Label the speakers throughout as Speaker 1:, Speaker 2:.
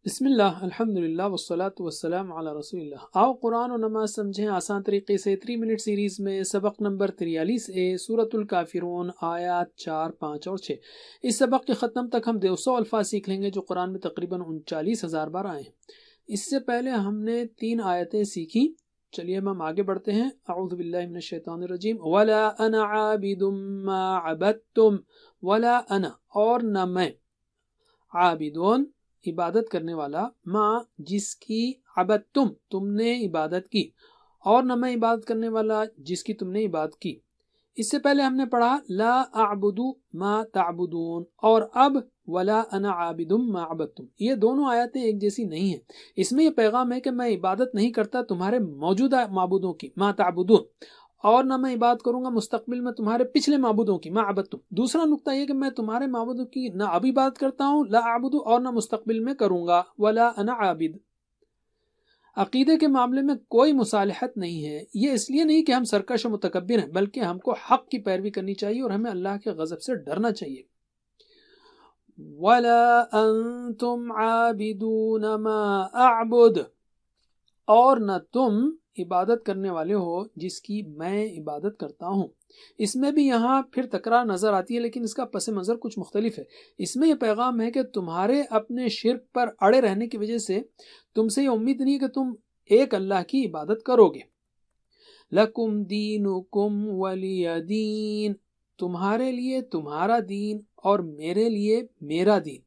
Speaker 1: بسم اللہ الحمدللہ والصلاة والسلام علی رسول اللہ۔ آؤ قرآن و نماز سمجھیں آسان طریقے سے 3 منٹ سیریز میں سبق نمبر 43 سورۃ الکافرون آیات 4، 5 اور 6۔ اس سبق کے ختم تک ہم 200 الفاظ سیکھ لیں گے جو قرآن میں تقریباً 39,000 بار آئے ہیں۔ اس سے پہلے ہم نے 3 آیتیں سیکھی، چلیے ہم آگے بڑھتے ہیں۔ اعوذ باللہ من الشیطان الرجیم۔ وَلَا أَنَا عَابِدٌ مَّا عَبَدتُّمْ وَلَا أَنَا اور نہ میں، عابدون عبادت کرنے والا، ماں جس کی، عبدتم تم نے عبادت کی، اور نہ میں عبادت کرنے والا جس کی تم نے عبادت کی۔ اس سے پہلے ہم نے پڑھا لا اعبد ما تعبدون، اور اب ولا انا عابد ما عبدتم۔ یہ دونوں آیتیں ایک جیسی نہیں ہیں۔ اس میں یہ پیغام ہے کہ میں عبادت نہیں کرتا تمہارے موجودہ معبودوں کی، ما تعبدون، اور نہ میں عبادت کروں گا مستقبل میں تمہارے پچھلے معبودوں کی، ما عبدتم۔ دوسرا نقطہ یہ کہ میں تمہارے معبودوں کی نہ اب عبادت کرتا ہوں لا اعبد، اور نہ مستقبل میں کروں گا ولا انا عابد۔ عقیدے کے معاملے میں کوئی مصالحت نہیں ہے۔ یہ اس لیے نہیں کہ ہم سرکش و متکبر ہیں، بلکہ ہم کو حق کی پیروی کرنی چاہیے اور ہمیں اللہ کے غضب سے ڈرنا چاہیے۔ ولا انتم عابدون ما اعبد، اور نہ تم عبادت کرنے والے ہو جس کی میں عبادت کرتا ہوں۔ اس میں بھی یہاں پھر تکرار نظر آتی ہے، لیکن اس کا پس منظر کچھ مختلف ہے۔ اس میں یہ پیغام ہے کہ تمہارے اپنے شرک پر اڑے رہنے کی وجہ سے تم سے یہ امید نہیں ہے کہ تم ایک اللہ کی عبادت کرو گے۔ لَكُمْ دِينُكُمْ وَلِيَ دِينِ، تمہارے لیے تمہارا دین اور میرے لیے میرا دین۔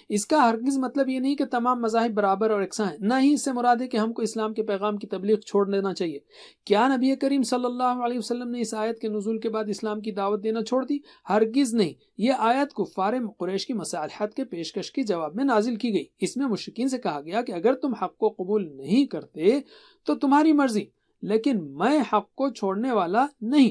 Speaker 1: اس کا ہرگز مطلب یہ نہیں کہ تمام مذاہب برابر اور یکساں ہیں، نہ ہی اس سے مراد ہے کہ ہم کو اسلام کے پیغام کی تبلیغ چھوڑ دینا چاہیے۔ کیا نبی کریم صلی اللہ علیہ وسلم نے اس آیت کے نزول کے بعد اسلام کی دعوت دینا چھوڑ دی؟ ہرگز نہیں۔ یہ آیت کفار قریش کی مصالحت کے پیشکش کے جواب میں نازل کی گئی۔ اس میں مشرکین سے کہا گیا کہ اگر تم حق کو قبول نہیں کرتے تو تمہاری مرضی، لیکن میں حق کو چھوڑنے والا نہیں۔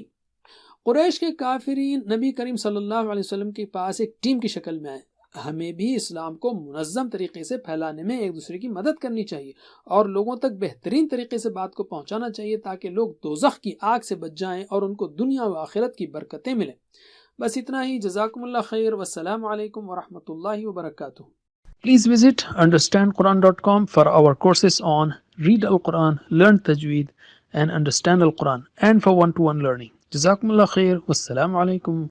Speaker 1: قریش کے کافرین نبی کریم صلی اللہ علیہ وسلم کے پاس ایک ٹیم کی شکل میں آئے۔ ہمیں بھی اسلام کو منظم طریقے سے پھیلانے میں ایک دوسرے کی مدد کرنی چاہیے اور لوگوں تک بہترین طریقے سے بات کو پہنچانا چاہیے تاکہ لوگ دوزخ کی آگ سے بچ جائیں اور ان کو دنیا و آخرت کی برکتیں ملیں۔ بس اتنا ہی۔ جزاکم اللہ خیر، والسلام علیکم ورحمۃ اللہ وبرکاتہ۔
Speaker 2: Please visit understandquran.com for our courses on Read Al-Quran, Learn Tajweed and Understand Al-Quran, and for one-to-one learning. Jazakumullah khair. Wassalamu alaikum.